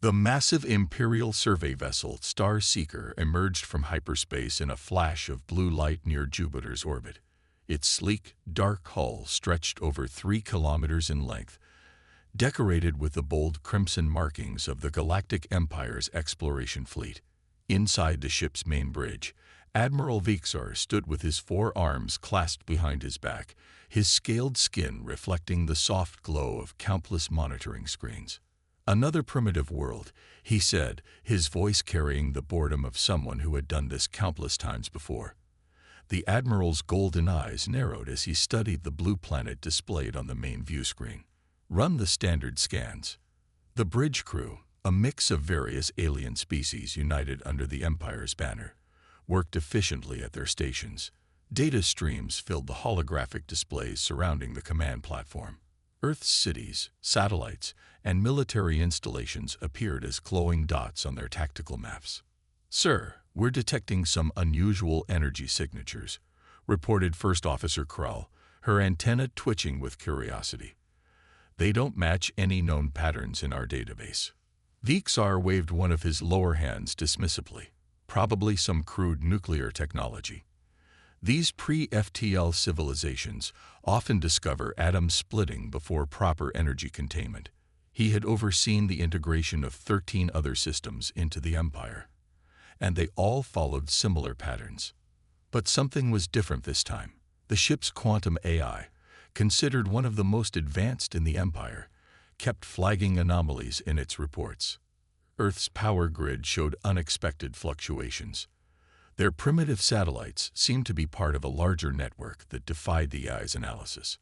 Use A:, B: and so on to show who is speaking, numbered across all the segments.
A: The massive Imperial survey vessel Star Seeker emerged from hyperspace in a flash of blue light near Jupiter's orbit. Its sleek, dark hull stretched over 3 kilometers in length, decorated with the bold crimson markings of the Galactic Empire's exploration fleet. Inside the ship's main bridge, Admiral Vixar stood with his 4 arms clasped behind his back, his scaled skin reflecting the soft glow of countless monitoring screens. "Another primitive world," he said, his voice carrying the boredom of someone who had done this countless times before. The Admiral's golden eyes narrowed as he studied the blue planet displayed on the main view screen. "Run the standard scans." The bridge crew, a mix of various alien species united under the Empire's banner, worked efficiently at their stations. Data streams filled the holographic displays surrounding the command platform. Earth's cities, satellites, and military installations appeared as glowing dots on their tactical maps. "Sir, we're detecting some unusual energy signatures," reported First Officer Krull, her antenna twitching with curiosity. "They don't match any known patterns in our database." Vixar waved one of his lower hands dismissively. "Probably some crude nuclear technology. These pre-FTL civilizations often discover atom splitting before proper energy containment." He had overseen the integration of 13 other systems into the Empire, and they all followed similar patterns. But something was different this time. The ship's quantum AI, considered one of the most advanced in the Empire, kept flagging anomalies in its reports. Earth's power grid showed unexpected fluctuations. Their primitive satellites seemed to be part of a larger network that defied the AI's analysis.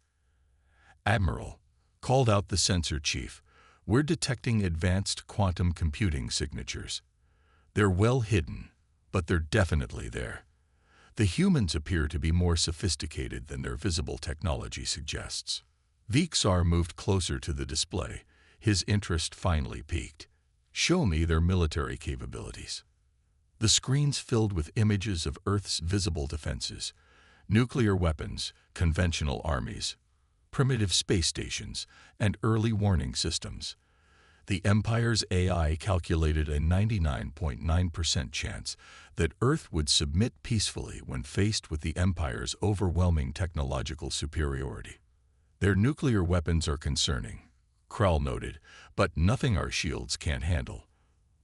A: "Admiral," called out the sensor chief, "we're detecting advanced quantum computing signatures. They're well hidden, but they're definitely there. The humans appear to be more sophisticated than their visible technology suggests." Vixar moved closer to the display, his interest finally piqued. "Show me their military capabilities." The screens filled with images of Earth's visible defenses, nuclear weapons, conventional armies, primitive space stations, and early warning systems. The Empire's AI calculated a 99.9% chance that Earth would submit peacefully when faced with the Empire's overwhelming technological superiority. "Their nuclear weapons are concerning," Krull noted, "but nothing our shields can't handle.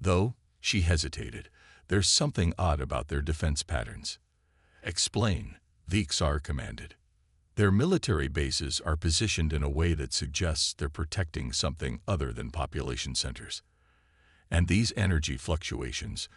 A: Though," she hesitated, "there's something odd about their defense patterns." "Explain," Vixar commanded. "Their military bases are positioned in a way that suggests they're protecting something other than population centers. And these energy fluctuations,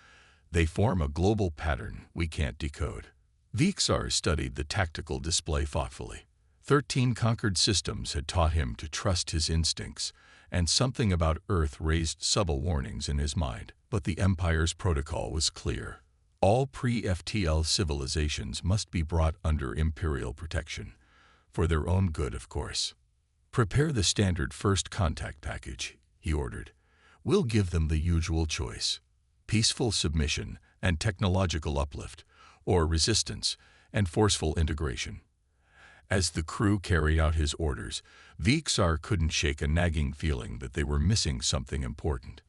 A: they form a global pattern we can't decode." Vixar studied the tactical display thoughtfully. 13 conquered systems had taught him to trust his instincts, and something about Earth raised subtle warnings in his mind. But the Empire's protocol was clear. All pre-FTL civilizations must be brought under Imperial protection, for their own good, of course. "Prepare the standard first contact package," he ordered. "We'll give them the usual choice: peaceful submission and technological uplift, or resistance and forceful integration." As the crew carried out his orders, Vixar couldn't shake a nagging feeling that they were missing something important.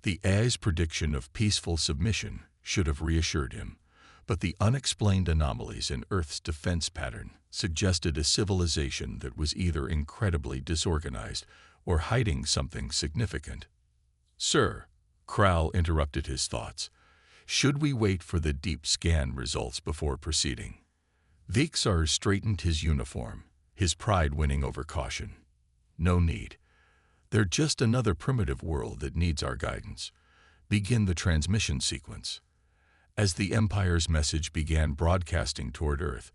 A: The AI's prediction of peaceful submission should have reassured him, but the unexplained anomalies in Earth's defense pattern suggested a civilization that was either incredibly disorganized or hiding something significant. "Sir," Krull interrupted his thoughts, "should we wait for the deep scan results before proceeding?" Vixar straightened his uniform, his pride winning over caution. "No need. They're just another primitive world that needs our guidance. Begin the transmission sequence." As the Empire's message began broadcasting toward Earth,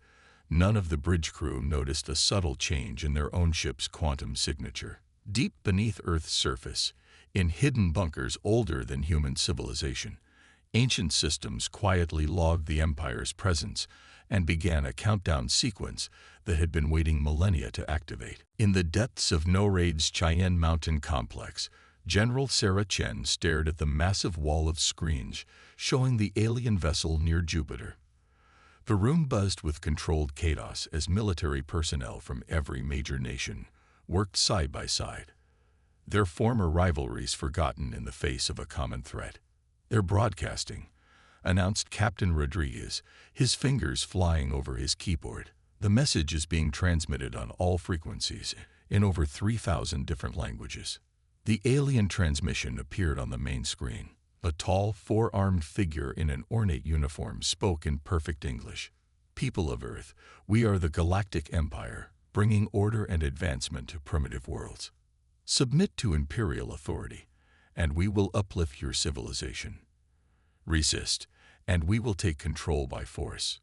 A: none of the bridge crew noticed a subtle change in their own ship's quantum signature. Deep beneath Earth's surface, in hidden bunkers older than human civilization, ancient systems quietly logged the Empire's presence and began a countdown sequence that had been waiting millennia to activate. In the depths of No-Raid's Cheyenne Mountain complex, General Sarah Chen stared at the massive wall of screens showing the alien vessel near Jupiter. The room buzzed with controlled chaos as military personnel from every major nation worked side by side. their former rivalries forgotten in the face of a common threat. "They're broadcasting," announced Captain Rodriguez, his fingers flying over his keyboard. "The message is being transmitted on all frequencies in over 3,000 different languages." The alien transmission appeared on the main screen. A tall, four-armed figure in an ornate uniform spoke in perfect English. "People of Earth, we are the Galactic Empire, bringing order and advancement to primitive worlds. Submit to imperial authority, and we will uplift your civilization. Resist, and we will take control by force.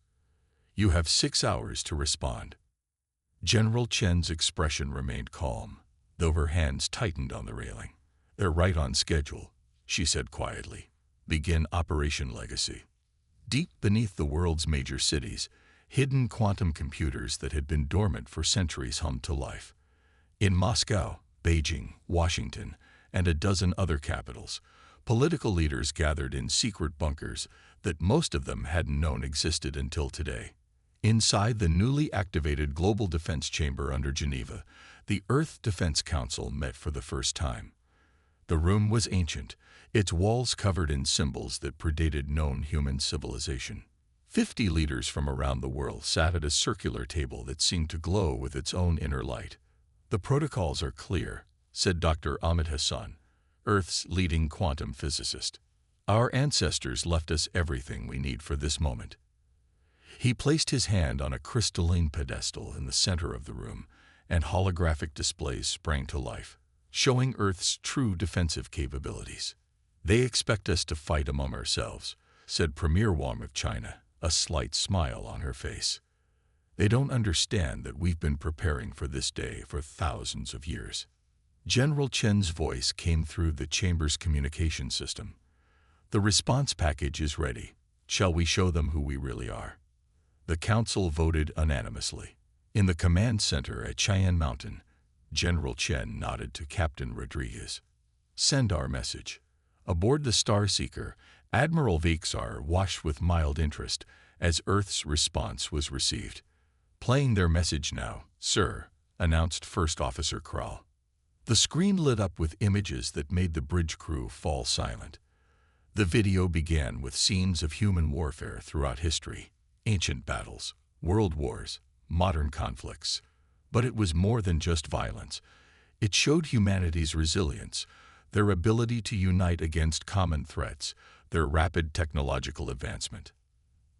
A: You have 6 hours to respond." General Chen's expression remained calm, though her hands tightened on the railing. "They're right on schedule," she said quietly. "Begin Operation Legacy." Deep beneath the world's major cities, hidden quantum computers that had been dormant for centuries hummed to life. In Moscow, Beijing, Washington, and a dozen other capitals, political leaders gathered in secret bunkers that most of them hadn't known existed until today. Inside the newly activated Global Defense Chamber under Geneva, the Earth Defense Council met for the first time. The room was ancient, its walls covered in symbols that predated known human civilization. 50 leaders from around the world sat at a circular table that seemed to glow with its own inner light. "The protocols are clear," said Dr. Ahmed Hassan, Earth's leading quantum physicist. "Our ancestors left us everything we need for this moment." He placed his hand on a crystalline pedestal in the center of the room, and holographic displays sprang to life, showing Earth's true defensive capabilities. "They expect us to fight among ourselves," said Premier Wang of China, a slight smile on her face. "They don't understand that we've been preparing for this day for thousands of years." General Chen's voice came through the chamber's communication system. "The response package is ready. Shall we show them who we really are?" The council voted unanimously. In the command center at Cheyenne Mountain, General Chen nodded to Captain Rodriguez. "Send our message." Aboard the Star Seeker, Admiral Vexar watched with mild interest as Earth's response was received. "Playing their message now, sir," announced First Officer Kral. The screen lit up with images that made the bridge crew fall silent. The video began with scenes of human warfare throughout history, ancient battles, world wars, modern conflicts. But it was more than just violence. It showed humanity's resilience, their ability to unite against common threats, their rapid technological advancement.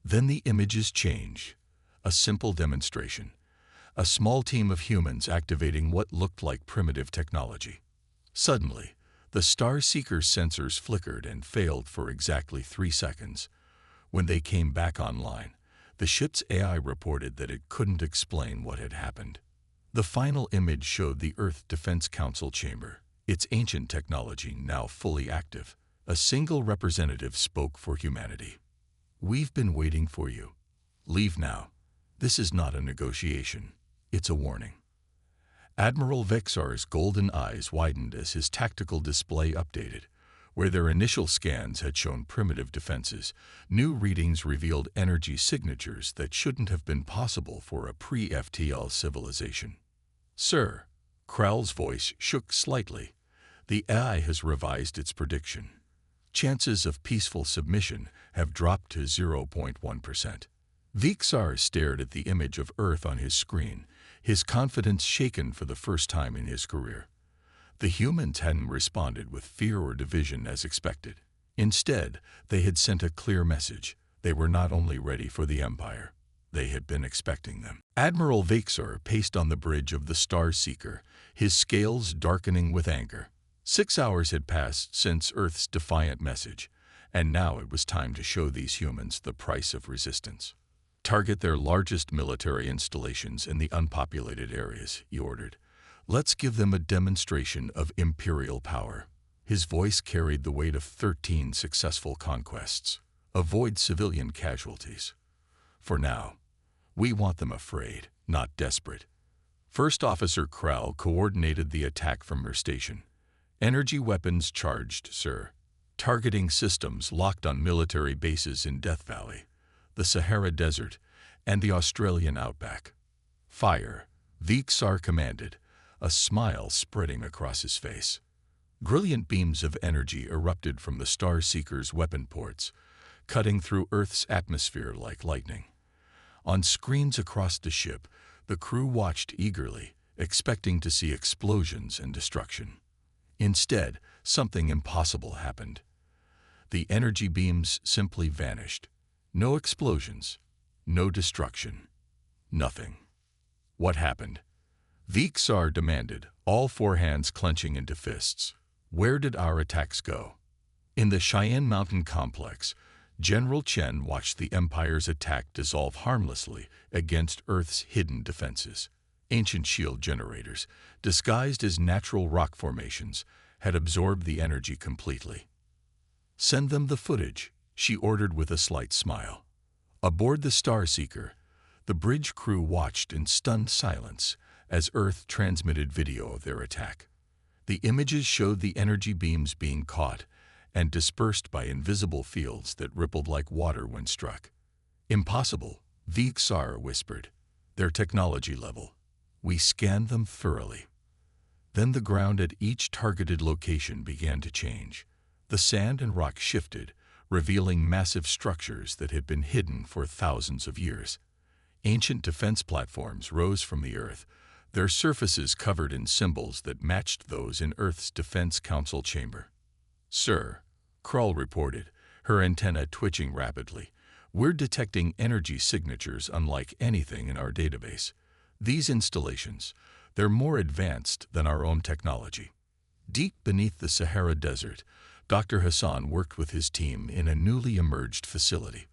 A: Then the images changed. A simple demonstration. A small team of humans activating what looked like primitive technology. Suddenly, the Star Seeker's sensors flickered and failed for exactly 3 seconds. When they came back online, the ship's AI reported that it couldn't explain what had happened. The final image showed the Earth Defense Council chamber, its ancient technology now fully active. A single representative spoke for humanity. "We've been waiting for you. Leave now. This is not a negotiation. It's a warning." Admiral Vexar's golden eyes widened as his tactical display updated. Where their initial scans had shown primitive defenses, new readings revealed energy signatures that shouldn't have been possible for a pre-FTL civilization. "Sir," Kral's voice shook slightly, "the AI has revised its prediction. Chances of peaceful submission have dropped to 0.1%. Vexar stared at the image of Earth on his screen, his confidence shaken for the first time in his career. The humans hadn't responded with fear or division as expected. Instead, they had sent a clear message. They were not only ready for the Empire, they had been expecting them. Admiral Vexar paced on the bridge of the Star Seeker, his scales darkening with anger. 6 hours had passed since Earth's defiant message, and now it was time to show these humans the price of resistance. "Target their largest military installations in the unpopulated areas," he ordered. "Let's give them a demonstration of imperial power." His voice carried the weight of 13 successful conquests. "Avoid civilian casualties. For now, we want them afraid, not desperate." First Officer Kral coordinated the attack from her station. "Energy weapons charged, sir. Targeting systems locked on military bases in Death Valley, the Sahara Desert, and the Australian outback. Fire," Vexar commanded, a smile spreading across his face. Brilliant beams of energy erupted from the Star Seeker's weapon ports, cutting through Earth's atmosphere like lightning. On screens across the ship, the crew watched eagerly, expecting to see explosions and destruction. Instead, something impossible happened. The energy beams simply vanished. No explosions, no destruction, nothing. What happened? Vixar demanded, all four hands clenching into fists. Where did our attacks go? In the Cheyenne Mountain complex, General Chen watched the Empire's attack dissolve harmlessly against Earth's hidden defenses. Ancient shield generators, disguised as natural rock formations, had absorbed the energy completely. "Send them the footage," she ordered with a slight smile. Aboard the Star Seeker, the bridge crew watched in stunned silence as Earth transmitted video of their attack. The images showed the energy beams being caught and dispersed by invisible fields that rippled like water when struck. "Impossible," Vixar whispered. "Their technology level. We scanned them thoroughly." Then the ground at each targeted location began to change. The sand and rock shifted, revealing massive structures that had been hidden for thousands of years. Ancient defense platforms rose from the earth, their surfaces covered in symbols that matched those in Earth's Defense Council chamber. "Sir," Krull reported, her antenna twitching rapidly, "we're detecting energy signatures unlike anything in our database. These installations, they're more advanced than our own technology." Deep beneath the Sahara Desert, Dr. Hassan worked with his team in a newly emerged facility.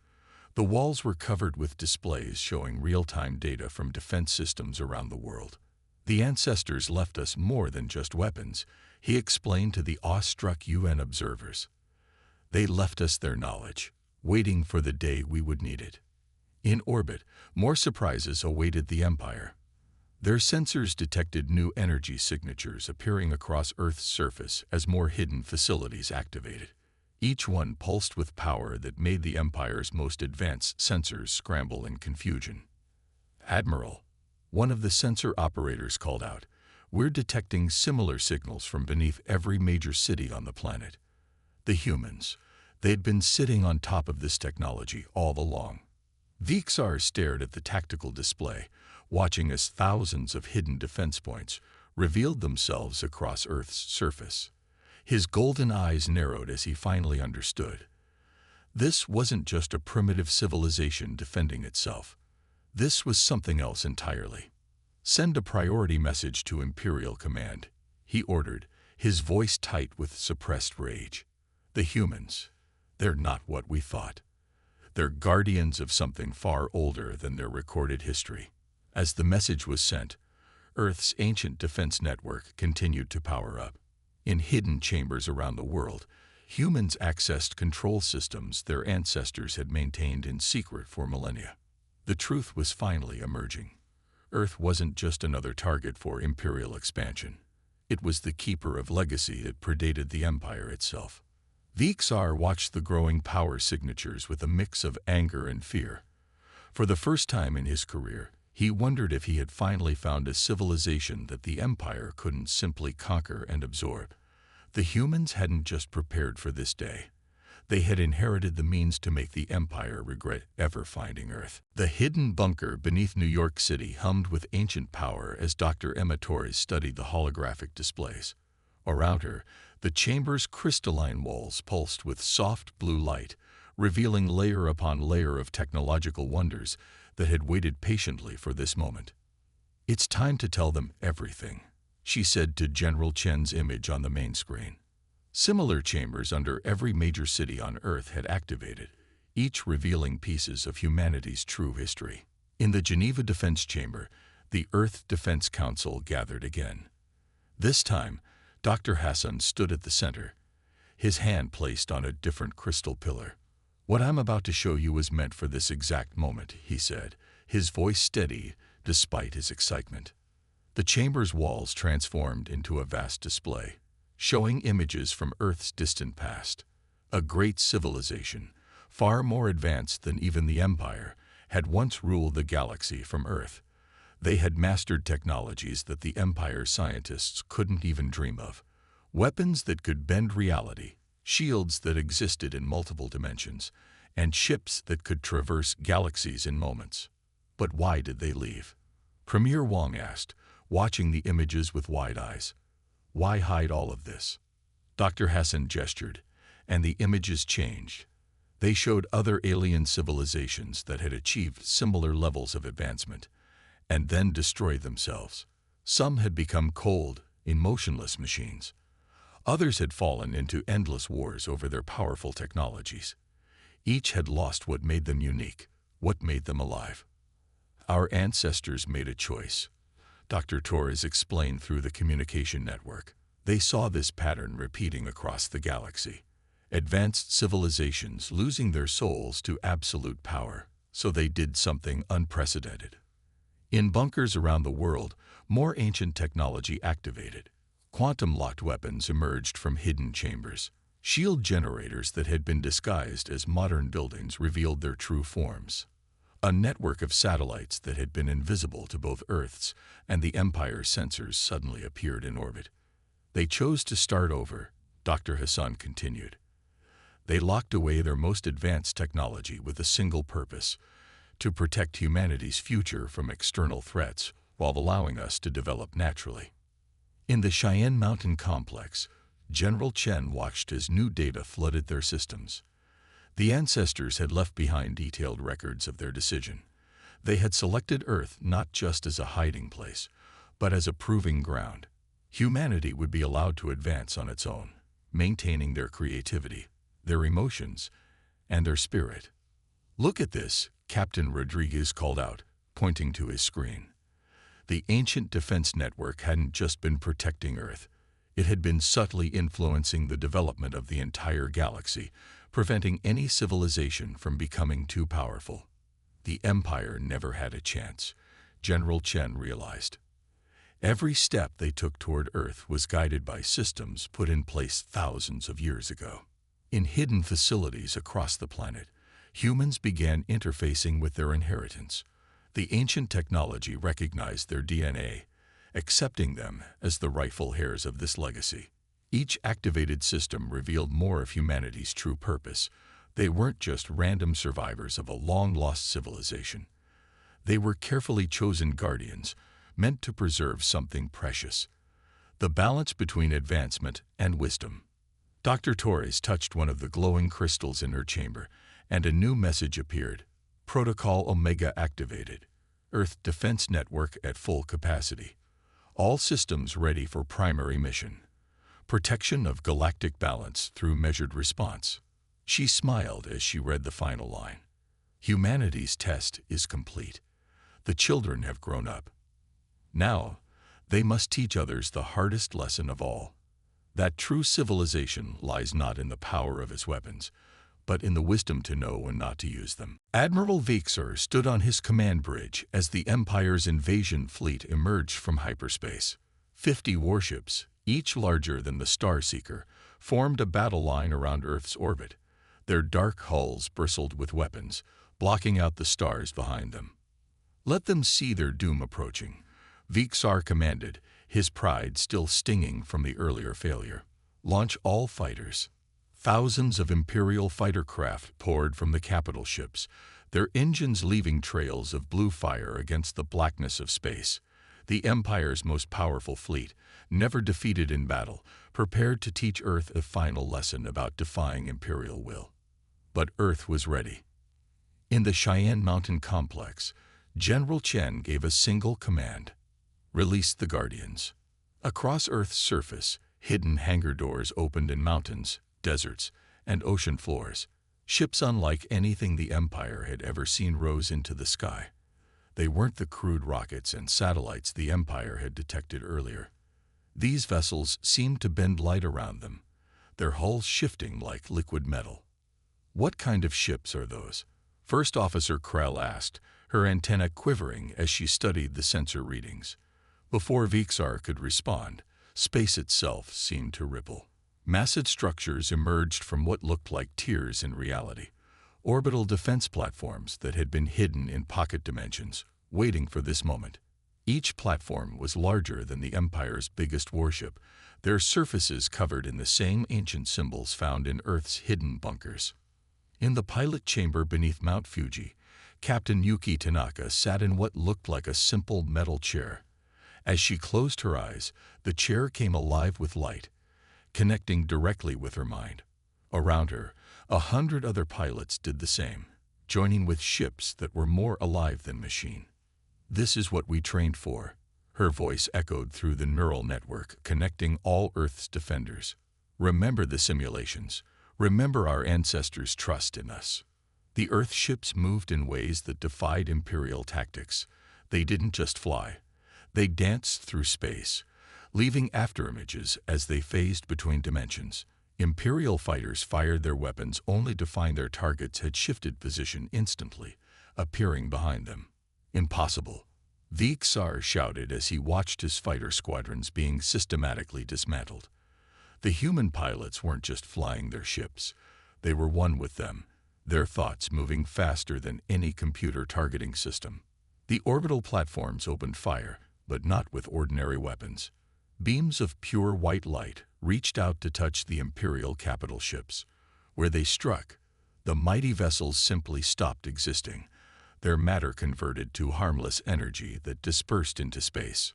A: The walls were covered with displays showing real-time data from defense systems around the world. "The ancestors left us more than just weapons," he explained to the awestruck UN observers. "They left us their knowledge, waiting for the day we would need it." In orbit, more surprises awaited the Empire. Their sensors detected new energy signatures appearing across Earth's surface as more hidden facilities activated. Each one pulsed with power that made the Empire's most advanced sensors scramble in confusion. "Admiral," one of the sensor operators called out, "we're detecting similar signals from beneath every major city on the planet." The humans, they'd been sitting on top of this technology all along. Vixar stared at the tactical display, watching as thousands of hidden defense points revealed themselves across Earth's surface. His golden eyes narrowed as he finally understood. This wasn't just a primitive civilization defending itself. This was something else entirely. "Send a priority message to Imperial Command," he ordered, his voice tight with suppressed rage. "The humans, they're not what we thought. They're guardians of something far older than their recorded history." As the message was sent, Earth's ancient defense network continued to power up. In hidden chambers around the world, humans accessed control systems their ancestors had maintained in secret for millennia. The truth was finally emerging. Earth wasn't just another target for imperial expansion. It was the keeper of legacy that predated the Empire itself. Vixar watched the growing power signatures with a mix of anger and fear. For the first time in his career, he wondered if he had finally found a civilization that the Empire couldn't simply conquer and absorb. The humans hadn't just prepared for this day. They had inherited the means to make the Empire regret ever finding Earth. The hidden bunker beneath New York City hummed with ancient power as Dr. Emma Torres studied the holographic displays. Around her, the chamber's crystalline walls pulsed with soft blue light, revealing layer upon layer of technological wonders that had waited patiently for this moment. "It's time to tell them everything," she said to General Chen's image on the main screen. Similar chambers under every major city on Earth had activated, each revealing pieces of humanity's true history. In the Geneva Defense Chamber, the Earth Defense Council gathered again. This time, Dr. Hassan stood at the center, his hand placed on a different crystal pillar. "What I'm about to show you was meant for this exact moment," he said, his voice steady despite his excitement. The chamber's walls transformed into a vast display, showing images from Earth's distant past. A great civilization, far more advanced than even the Empire, had once ruled the galaxy from Earth. They had mastered technologies that the Empire's scientists couldn't even dream of. Weapons that could bend reality, shields that existed in multiple dimensions, and ships that could traverse galaxies in moments. But why did they leave? Premier Wong asked, watching the images with wide eyes. Why hide all of this? Dr. Hassan gestured, and the images changed. They showed other alien civilizations that had achieved similar levels of advancement, and then destroyed themselves. Some had become cold, emotionless machines. Others had fallen into endless wars over their powerful technologies. Each had lost what made them unique, what made them alive. Our ancestors made a choice, Dr. Torres explained through the communication network. They saw this pattern repeating across the galaxy. Advanced civilizations losing their souls to absolute power, so they did something unprecedented. In bunkers around the world, more ancient technology activated. Quantum-locked weapons emerged from hidden chambers. Shield generators that had been disguised as modern buildings revealed their true forms. A network of satellites that had been invisible to both Earth's and the Empire's sensors suddenly appeared in orbit. They chose to start over, Dr. Hassan continued. They locked away their most advanced technology with a single purpose: to protect humanity's future from external threats while allowing us to develop naturally. In the Cheyenne Mountain complex, General Chen watched as new data flooded their systems. The ancestors had left behind detailed records of their decision. They had selected Earth not just as a hiding place, but as a proving ground. Humanity would be allowed to advance on its own, maintaining their creativity, their emotions, and their spirit. "Look at this," Captain Rodriguez called out, pointing to his screen. The ancient defense network hadn't just been protecting Earth. It had been subtly influencing the development of the entire galaxy, preventing any civilization from becoming too powerful. The Empire never had a chance, General Chen realized. Every step they took toward Earth was guided by systems put in place thousands of years ago. In hidden facilities across the planet, humans began interfacing with their inheritance. The ancient technology recognized their DNA, accepting them as the rightful heirs of this legacy. Each activated system revealed more of humanity's true purpose. They weren't just random survivors of a long-lost civilization. They were carefully chosen guardians, meant to preserve something precious: the balance between advancement and wisdom. Dr. Torres touched one of the glowing crystals in her chamber, and a new message appeared. Protocol Omega activated. Earth Defense Network at full capacity. All systems ready for primary mission. Protection of galactic balance through measured response. She smiled as she read the final line. Humanity's test is complete. The children have grown up. Now, they must teach others the hardest lesson of all: that true civilization lies not in the power of its weapons, but in the wisdom to know when not to use them. Admiral Vixar stood on his command bridge as the Empire's invasion fleet emerged from hyperspace. 50 warships, each larger than the Star Seeker, formed a battle line around Earth's orbit. Their dark hulls bristled with weapons, blocking out the stars behind them. "Let them see their doom approaching," Vixar commanded, his pride still stinging from the earlier failure. "Launch all fighters." Thousands of Imperial fighter craft poured from the capital ships, their engines leaving trails of blue fire against the blackness of space. The Empire's most powerful fleet, never defeated in battle, prepared to teach Earth a final lesson about defying Imperial will. But Earth was ready. In the Cheyenne Mountain complex, General Chen gave a single command: release the Guardians. Across Earth's surface, hidden hangar doors opened in mountains, deserts, and ocean floors. Ships unlike anything the Empire had ever seen rose into the sky. They weren't the crude rockets and satellites the Empire had detected earlier. These vessels seemed to bend light around them, their hulls shifting like liquid metal. "What kind of ships are those?" First Officer Krell asked, her antenna quivering as she studied the sensor readings. Before Vixar could respond, space itself seemed to ripple. Massive structures emerged from what looked like tiers in reality. Orbital defense platforms that had been hidden in pocket dimensions, waiting for this moment. Each platform was larger than the Empire's biggest warship, their surfaces covered in the same ancient symbols found in Earth's hidden bunkers. In the pilot chamber beneath Mount Fuji, Captain Yuki Tanaka sat in what looked like a simple metal chair. As she closed her eyes, the chair came alive with light, connecting directly with her mind. Around her, 100 other pilots did the same, joining with ships that were more alive than machine. "This is what we trained for," her voice echoed through the neural network connecting all Earth's defenders. "Remember the simulations. Remember our ancestors' trust in us." The Earth ships moved in ways that defied Imperial tactics. They didn't just fly. They danced through space, leaving afterimages as they phased between dimensions. Imperial fighters fired their weapons only to find their targets had shifted position instantly, appearing behind them. "Impossible," Vixar shouted as he watched his fighter squadrons being systematically dismantled. The human pilots weren't just flying their ships. They were one with them, their thoughts moving faster than any computer targeting system. The orbital platforms opened fire, but not with ordinary weapons. Beams of pure white light reached out to touch the Imperial capital ships. Where they struck, the mighty vessels simply stopped existing, their matter converted to harmless energy that dispersed into space.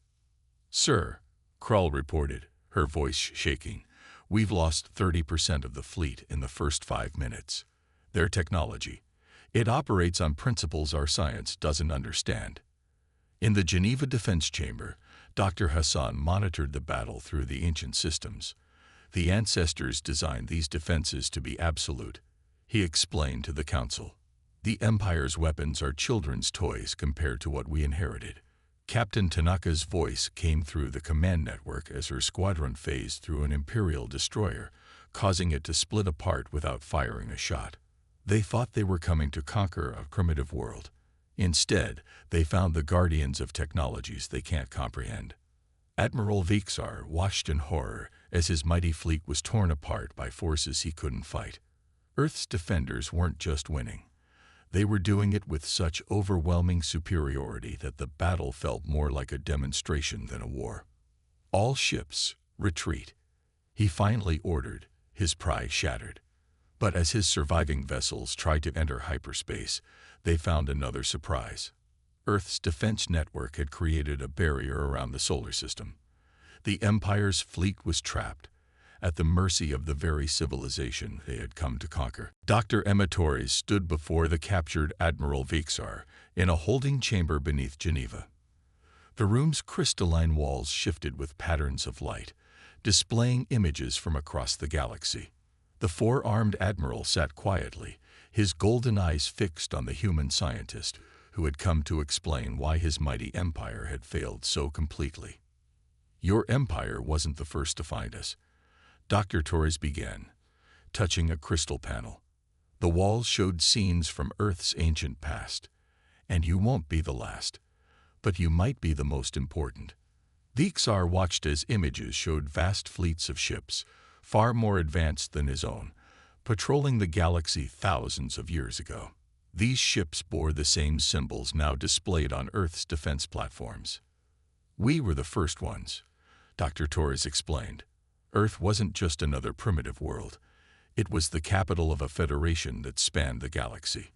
A: "Sir," Krull reported, her voice shaking, "we've lost 30% of the fleet in the first 5 minutes. Their technology, it operates on principles our science doesn't understand." In the Geneva Defense Chamber, Dr. Hassan monitored the battle through the ancient systems. "The ancestors designed these defenses to be absolute," he explained to the Council. "The Empire's weapons are children's toys compared to what we inherited." Captain Tanaka's voice came through the command network as her squadron phased through an Imperial destroyer, causing it to split apart without firing a shot. They thought they were coming to conquer a primitive world. Instead, they found the guardians of technologies they can't comprehend. Admiral Vixar watched in horror as his mighty fleet was torn apart by forces he couldn't fight. Earth's defenders weren't just winning. They were doing it with such overwhelming superiority that the battle felt more like a demonstration than a war. "All ships, retreat," he finally ordered, his pride shattered. But as his surviving vessels tried to enter hyperspace, they found another surprise. Earth's defense network had created a barrier around the solar system. The Empire's fleet was trapped, at the mercy of the very civilization they had come to conquer. Dr. Emma Torres stood before the captured Admiral Vixar in a holding chamber beneath Geneva. The room's crystalline walls shifted with patterns of light, displaying images from across the galaxy. The four-armed admiral sat quietly, his golden eyes fixed on the human scientist who had come to explain why his mighty empire had failed so completely. "Your empire wasn't the first to find us," Dr. Torres began, touching a crystal panel. The walls showed scenes from Earth's ancient past. "And you won't be the last. But you might be the most important." Vixar watched as images showed vast fleets of ships, far more advanced than his own, patrolling the galaxy thousands of years ago. These ships bore the same symbols now displayed on Earth's defense platforms. "We were the first ones," Dr. Torres explained. "Earth wasn't just another primitive world. It was the capital of a federation that spanned the galaxy.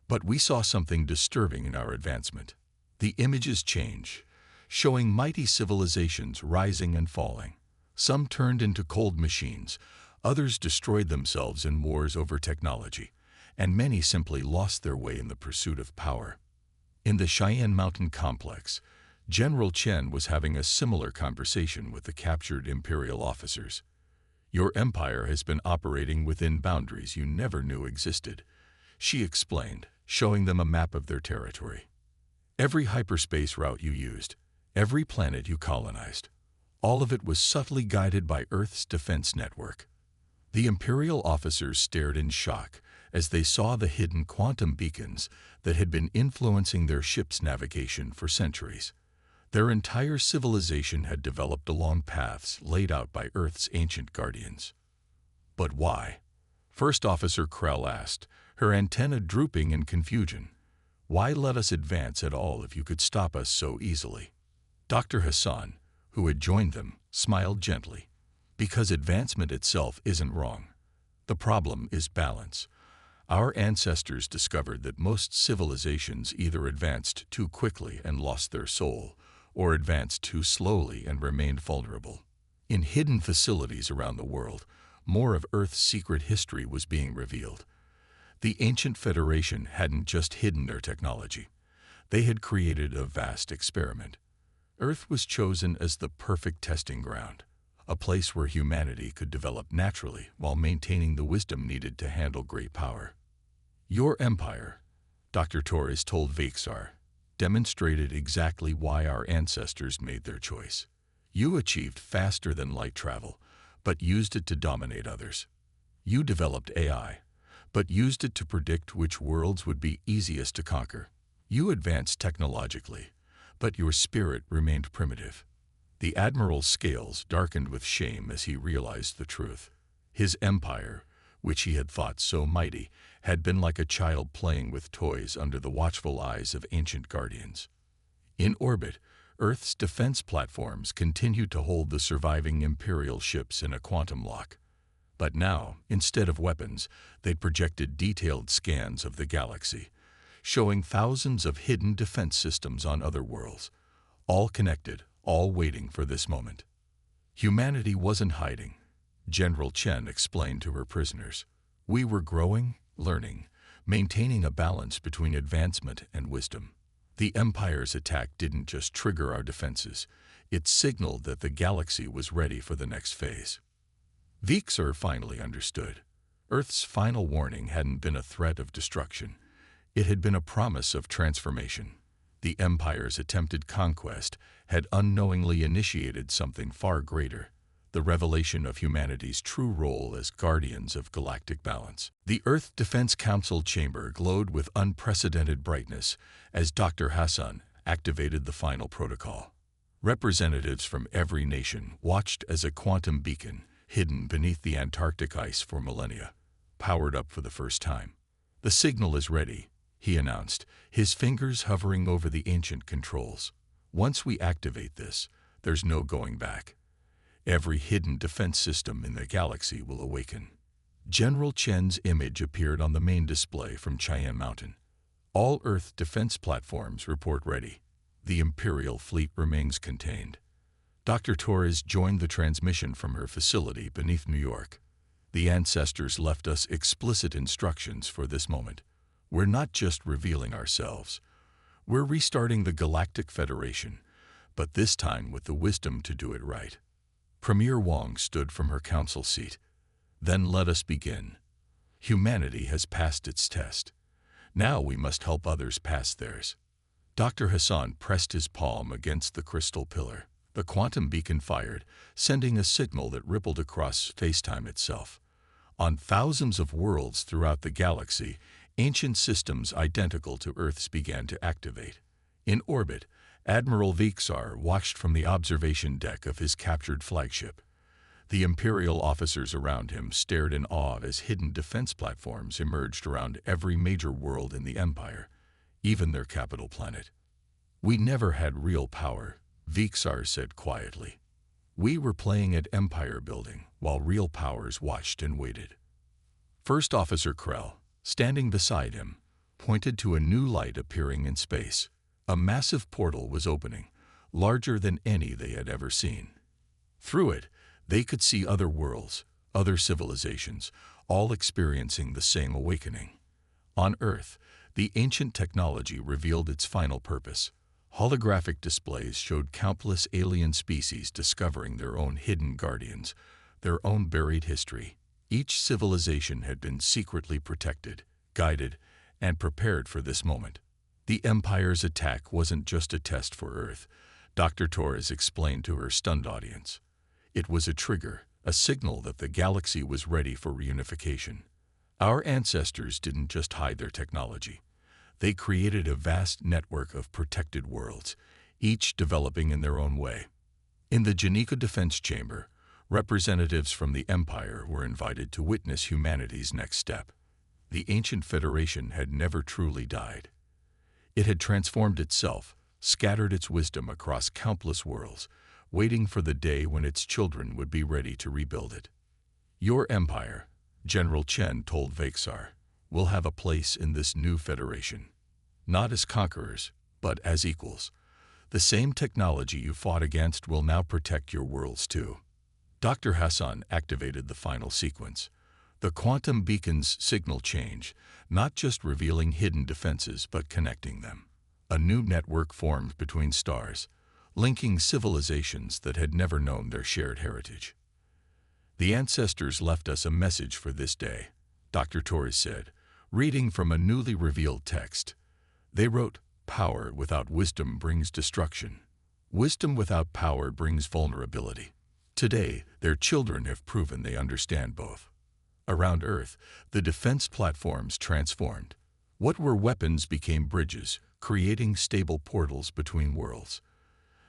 A: But we saw something disturbing in our advancement. The images change, showing mighty civilizations rising and falling. Some turned into cold machines, others destroyed themselves in wars over technology, and many simply lost their way in the pursuit of power." In the Cheyenne Mountain complex, General Chen was having a similar conversation with the captured Imperial officers. "Your empire has been operating within boundaries you never knew existed," she explained, showing them a map of their territory. "Every hyperspace route you used, every planet you colonized, all of it was subtly guided by Earth's defense network." The Imperial officers stared in shock as they saw the hidden quantum beacons that had been influencing their ship's navigation for centuries. Their entire civilization had developed along paths laid out by Earth's ancient guardians. "But why?" First Officer Krell asked, her antenna drooping in confusion. "Why let us advance at all if you could stop us so easily?" Dr. Hassan, who had joined them, smiled gently. Because advancement itself isn't wrong. The problem is balance. Our ancestors discovered that most civilizations either advanced too quickly and lost their soul, or advanced too slowly and remained vulnerable. In hidden facilities around the world, more of Earth's secret history was being revealed. The ancient Federation hadn't just hidden their technology. They had created a vast experiment. Earth was chosen as the perfect testing ground, a place where humanity could develop naturally while maintaining the wisdom needed to handle great power. Your empire, Dr. Torres told Vexar, demonstrated exactly why our ancestors made their choice. You achieved faster than light travel, but used it to dominate others. You developed AI, but used it to predict which worlds would be easiest to conquer. You advanced technologically, but your spirit remained primitive. The admiral's scales darkened with shame as he realized the truth. His empire, which he had thought so mighty, had been like a child playing with toys under the watchful eyes of ancient guardians. In orbit, Earth's defense platforms continued to hold the surviving Imperial ships in a quantum lock. But now, instead of weapons, they projected detailed scans of the galaxy, showing thousands of hidden defense systems on other worlds, all connected, all waiting for this moment. Humanity wasn't hiding, General Chen explained to her prisoners. We were growing, learning, maintaining a balance between advancement and wisdom. The Empire's attack didn't just trigger our defenses, it signaled that the galaxy was ready for the next phase. Vexar finally understood. Earth's final warning hadn't been a threat of destruction. It had been a promise of transformation. The Empire's attempted conquest had unknowingly initiated something far greater, the revelation of humanity's true role as guardians of galactic balance. The Earth Defense Council chamber glowed with unprecedented brightness as Dr. Hassan activated the final protocol. Representatives from every nation watched as a quantum beacon, hidden beneath the Antarctic ice for millennia, powered up for the first time. The signal is ready, he announced, his fingers hovering over the ancient controls. Once we activate this, there's no going back. Every hidden defense system in the galaxy will awaken. General Chen's image appeared on the main display from Cheyenne Mountain. All Earth defense platforms report ready. The Imperial fleet remains contained. Dr. Torres joined the transmission from her facility beneath New York. The ancestors left us explicit instructions for this moment. We're not just revealing ourselves. We're restarting the Galactic Federation, but this time with the wisdom to do it right. Premier Wong stood from her council seat. Then let us begin. Humanity has passed its test. Now we must help others pass theirs. Dr. Hassan pressed his palm against the crystal pillar. The quantum beacon fired, sending a signal that rippled across space-time itself. On thousands of worlds throughout the galaxy, ancient systems identical to Earth's began to activate. In orbit, Admiral Vexar watched from the observation deck of his captured flagship. The Imperial officers around him stared in awe as hidden defense platforms emerged around every major world in the Empire, even their capital planet. We never had real power, Vexar said quietly. We were playing at empire building while real powers watched and waited. First Officer Krell, standing beside him, pointed to a new light appearing in space. A massive portal was opening, larger than any they had ever seen. Through it, they could see other worlds, other civilizations, all experiencing the same awakening. On Earth, the ancient technology revealed its final purpose. Holographic displays showed countless alien species discovering their own hidden guardians, their own buried history. Each civilization had been secretly protected, guided, and prepared for this moment. The Empire's attack wasn't just a test for Earth, Dr. Torres explained to her stunned audience. It was a trigger, a signal that the galaxy was ready for reunification. Our ancestors didn't just hide their technology. They created a vast network of protected worlds, each developing in their own way. In the Janika Defense Chamber, representatives from the Empire were invited to witness humanity's next step. The ancient Federation had never truly died. It had transformed itself, scattered its wisdom across countless worlds, waiting for the day when its children would be ready to rebuild it. Your empire, General Chen told Vexar, will have a place in this new federation. Not as conquerors, but as equals. The same technology you fought against will now protect your worlds too. Dr. Hassan activated the final sequence. The quantum beacon's signal change, not just revealing hidden defenses but connecting them. A new network formed between stars, linking civilizations that had never known their shared heritage. The ancestors left us a message for this day, Dr. Torres said, reading from a newly revealed text. They wrote, "Power without wisdom brings destruction. Wisdom without power brings vulnerability." Today, their children have proven they understand both. Around Earth, the defense platforms transformed. What were weapons became bridges, creating stable portals between worlds.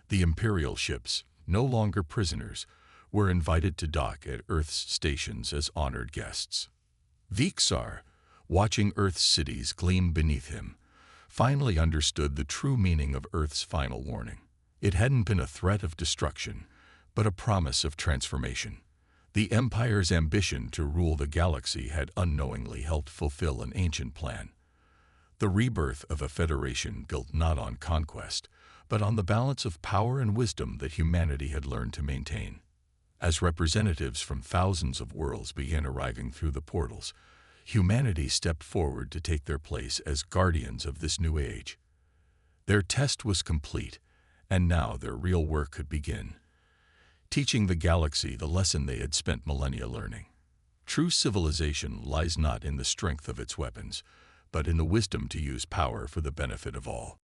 A: The Imperial ships, no longer prisoners, were invited to dock at Earth's stations as honored guests. Vexar, watching Earth's cities gleam beneath him, finally understood the true meaning of Earth's final warning. It hadn't been a threat of destruction, but a promise of transformation. The Empire's ambition to rule the galaxy had unknowingly helped fulfill an ancient plan. The rebirth of a federation built not on conquest, but on the balance of power and wisdom that humanity had learned to maintain. As representatives from thousands of worlds began arriving through the portals, humanity stepped forward to take their place as guardians of this new age. Their test was complete, and now their real work could begin, teaching the galaxy the lesson they had spent millennia learning. True civilization lies not in the strength of its weapons, but in the wisdom to use power for the benefit of all.